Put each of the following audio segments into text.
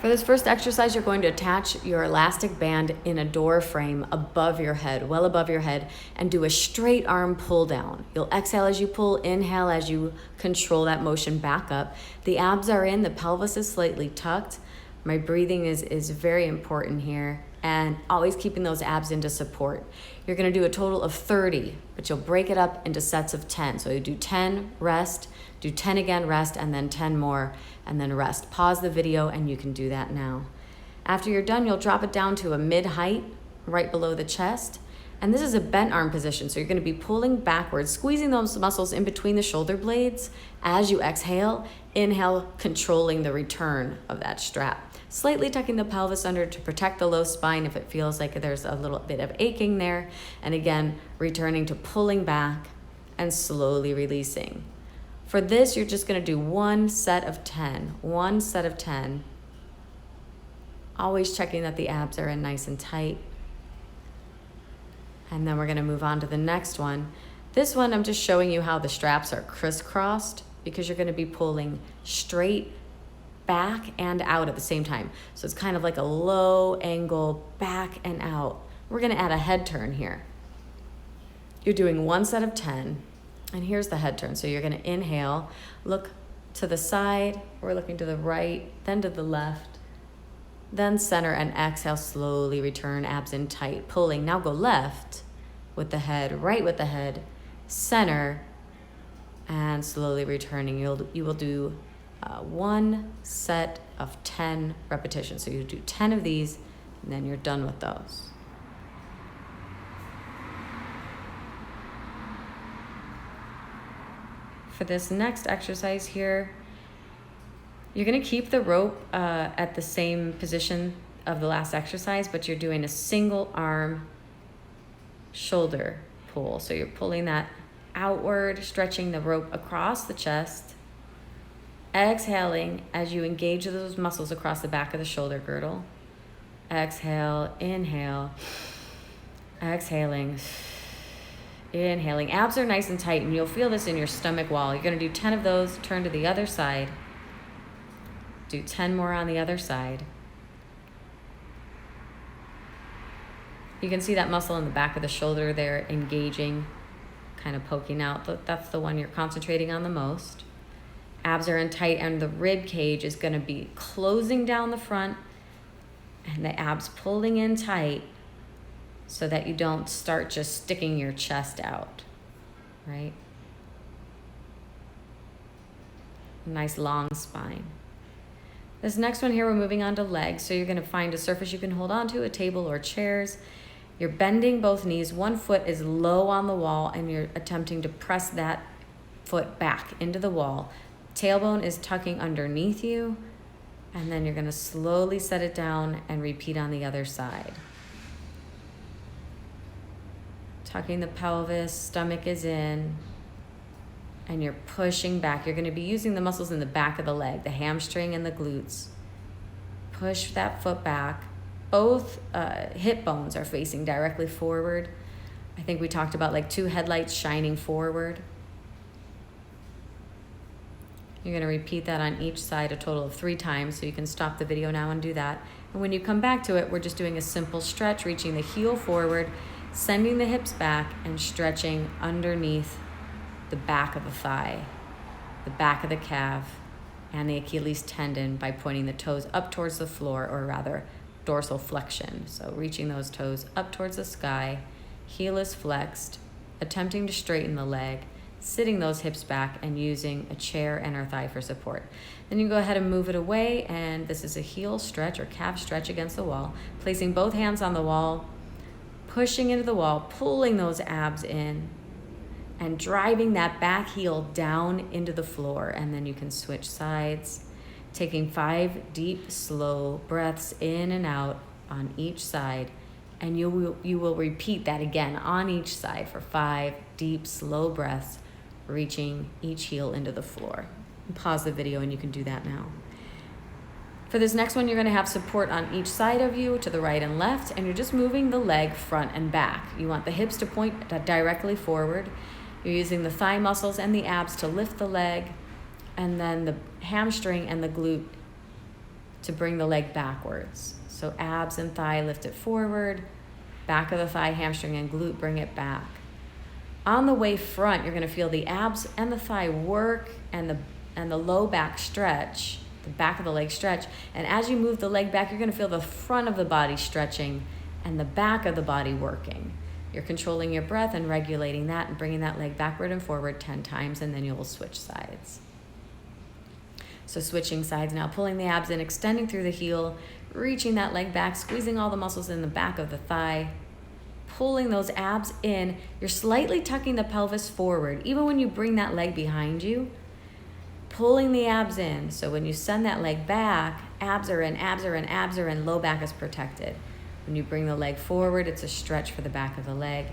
For this first exercise, you're going to attach your elastic band in a door frame above your head, well above your head, and do a straight arm pull down. You'll exhale as you pull, inhale as you control that motion back up. The abs are in, the pelvis is slightly tucked. My breathing is very important here, and always keeping those abs into support. You're gonna do a total of 30, but you'll break it up into sets of 10. So you do 10, rest, do 10 again, rest, and then 10 more, and then rest. Pause the video and you can do that now. After you're done, you'll drop it down to a mid-height, right below the chest. And this is a bent arm position, so you're gonna be pulling backwards, squeezing those muscles in between the shoulder blades as you exhale. Inhale, controlling the return of that strap. Slightly tucking the pelvis under to protect the low spine if it feels like there's a little bit of aching there. And again, returning to pulling back and slowly releasing. For this, you're just gonna do one set of 10. Always checking that the abs are in nice and tight. And then we're gonna move on to the next one. This one, I'm just showing you how the straps are crisscrossed because you're gonna be pulling straight back and out at the same time. So it's kind of like a low angle back and out. We're gonna add a head turn here. You're doing one set of 10, and here's the head turn. So you're gonna inhale, look to the side, we're looking to the right, then to the left, then center, and exhale, slowly return, abs in tight, pulling. Now go left with the head, right with the head, center, and slowly returning. You will do one set of 10 repetitions. So you do 10 of these, and then you're done with those. For this next exercise here, you're gonna keep the rope at the same position of the last exercise, but you're doing a single arm shoulder pull. So you're pulling that outward, stretching the rope across the chest, exhaling as you engage those muscles across the back of the shoulder girdle. Exhale, inhale, exhaling, inhaling. Abs are nice and tight, and you'll feel this in your stomach wall. You're gonna do 10 of those, turn to the other side. Do 10 more on the other side. You can see that muscle in the back of the shoulder there engaging, kind of poking out. That's the one you're concentrating on the most. Abs are in tight, and the rib cage is gonna be closing down the front and the abs pulling in tight so that you don't start just sticking your chest out, right? Nice long spine. This next one here, we're moving on to legs. So you're gonna find a surface you can hold on to, a table or chairs. You're bending both knees. One foot is low on the wall, and you're attempting to press that foot back into the wall. Tailbone is tucking underneath you, and then you're gonna slowly set it down and repeat on the other side. Tucking the pelvis, stomach is in, and you're pushing back. You're gonna be using the muscles in the back of the leg, the hamstring and the glutes. Push that foot back. Both hip bones are facing directly forward. I think we talked about like 2 headlights shining forward. You're gonna repeat that on each side a total of 3 times, so you can stop the video now and do that. And when you come back to it, we're just doing a simple stretch, reaching the heel forward, sending the hips back, and stretching underneath the back of the thigh, the back of the calf, and the Achilles tendon by pointing the toes up towards the floor, or rather dorsal flexion. So reaching those toes up towards the sky, heel is flexed, attempting to straighten the leg, sitting those hips back, and using a chair and our thigh for support. Then you go ahead and move it away, and this is a heel stretch or calf stretch against the wall, placing both hands on the wall, pushing into the wall, pulling those abs in, and driving that back heel down into the floor. And then you can switch sides, taking 5 deep, slow breaths in and out on each side. And you will repeat that again on each side for 5 deep, slow breaths, reaching each heel into the floor. Pause the video and you can do that now. For this next one, you're gonna have support on each side of you, to the right and left, and you're just moving the leg front and back. You want the hips to point directly forward. You're using the thigh muscles and the abs to lift the leg, and then the hamstring and the glute to bring the leg backwards. So abs and thigh, lift it forward. Back of the thigh, hamstring and glute, bring it back. On the way front, you're going to feel the abs and the thigh work and the low back stretch, the back of the leg stretch. And as you move the leg back, you're going to feel the front of the body stretching and the back of the body working. You're controlling your breath and regulating that and bringing that leg backward and forward 10 times, and then you will switch sides. So switching sides now, pulling the abs in, extending through the heel, reaching that leg back, squeezing all the muscles in the back of the thigh, pulling those abs in. You're slightly tucking the pelvis forward. Even when you bring that leg behind you, pulling the abs in. So when you send that leg back, abs are in, abs are in, abs are in, low back is protected. When you bring the leg forward, it's a stretch for the back of the leg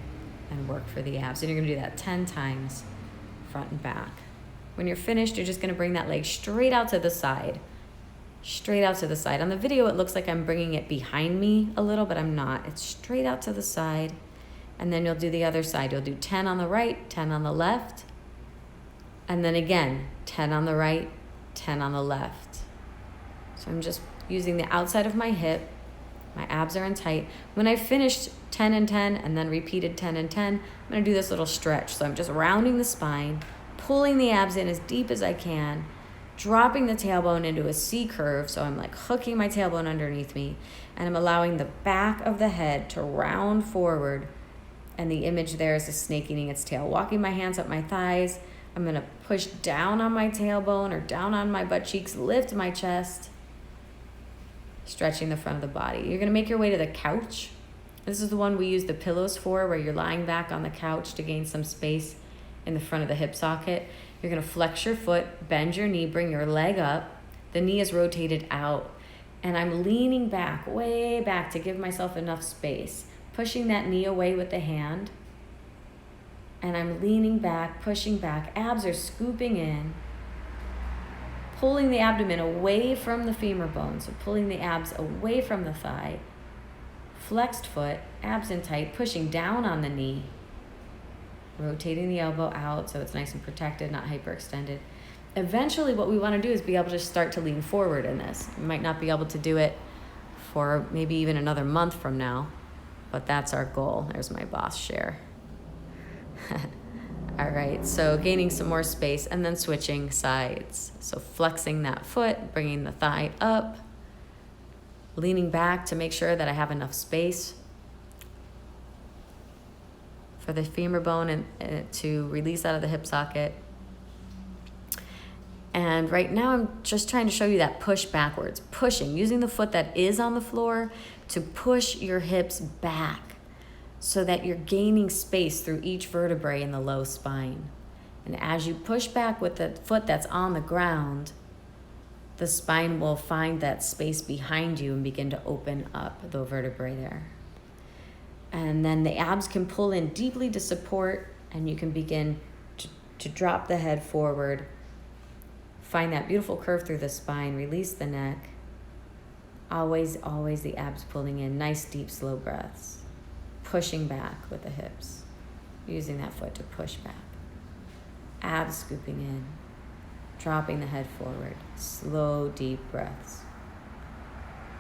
and work for the abs. And you're going to do that 10 times, front and back. When you're finished, you're just going to bring that leg straight out to the side. Straight out to the side. On the video, it looks like I'm bringing it behind me a little, but I'm not. It's straight out to the side. And then you'll do the other side. You'll do 10 on the right, 10 on the left. And then again, 10 on the right, 10 on the left. So I'm just using the outside of my hip. My abs are in tight. When I finished 10 and 10 and then repeated 10 and 10, I'm going to do this little stretch. So I'm just rounding the spine, pulling the abs in as deep as I can, dropping the tailbone into a C curve. So I'm like hooking my tailbone underneath me, and I'm allowing the back of the head to round forward. And the image there is a snake eating its tail. Walking my hands up my thighs. I'm going to push down on my tailbone or down on my butt cheeks, lift my chest, stretching the front of the body. You're going to make your way to the couch. This is the one we use the pillows for, where you're lying back on the couch to gain some space in the front of the hip socket. You're going to flex your foot, bend your knee, bring your leg up. The knee is rotated out. And I'm leaning back, way back, to give myself enough space. Pushing that knee away with the hand. And I'm leaning back, pushing back. Abs are scooping in. Pulling the abdomen away from the femur bone. So pulling the abs away from the thigh. Flexed foot, abs in tight, pushing down on the knee. Rotating the elbow out so it's nice and protected, not hyperextended. Eventually what we want to do is be able to start to lean forward in this. We might not be able to do it for maybe even another month from now, but that's our goal. There's my boss share. All right, so gaining some more space and then switching sides. So flexing that foot, bringing the thigh up, leaning back to make sure that I have enough space for the femur bone and to release out of the hip socket. And right now I'm just trying to show you that push backwards, pushing, using the foot that is on the floor to push your hips back so that you're gaining space through each vertebrae in the low spine. And as you push back with the foot that's on the ground, the spine will find that space behind you and begin to open up the vertebrae there. And then the abs can pull in deeply to support, and you can begin to drop the head forward. Find that beautiful curve through the spine, release the neck. Always, always the abs pulling in, nice deep slow breaths. Pushing back with the hips, using that foot to push back. Abs scooping in, dropping the head forward, slow deep breaths.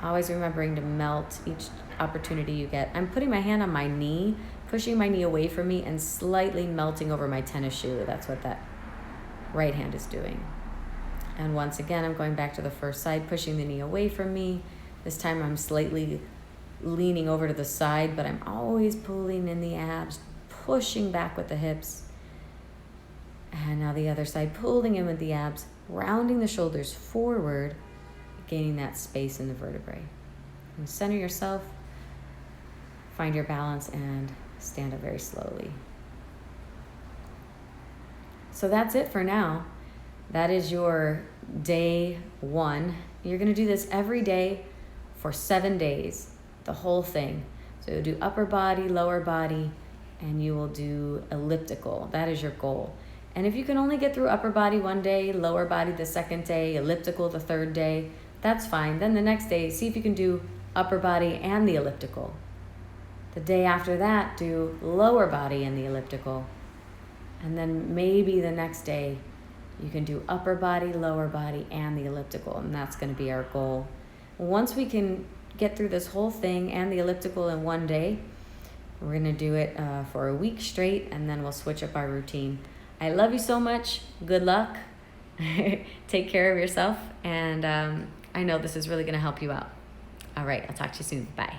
Always remembering to melt each opportunity you get. I'm putting my hand on my knee, pushing my knee away from me and slightly melting over my tennis shoe. That's what that right hand is doing. And once again, I'm going back to the first side, pushing the knee away from me. This time I'm slightly leaning over to the side, but I'm always pulling in the abs, pushing back with the hips. And now the other side, pulling in with the abs, rounding the shoulders forward, gaining that space in the vertebrae. And center yourself, find your balance, and stand up very slowly. So that's it for now. That is your day 1. You're going to do this every day for 7 days, the whole thing. So you'll do upper body, lower body, and you will do elliptical. That is your goal. And if you can only get through upper body one day, lower body the second day, elliptical the third day, that's fine. Then the next day, see if you can do upper body and the elliptical. The day after that, do lower body and the elliptical. And then maybe the next day, you can do upper body, lower body, and the elliptical. And that's going to be our goal once we can get through this whole thing and the elliptical in one day, we're going to do it for a week straight, and then we'll switch up our routine. I love you so much. Good luck. Take care of yourself, and I know this is really going to help you out. All right, I'll talk to you soon. Bye.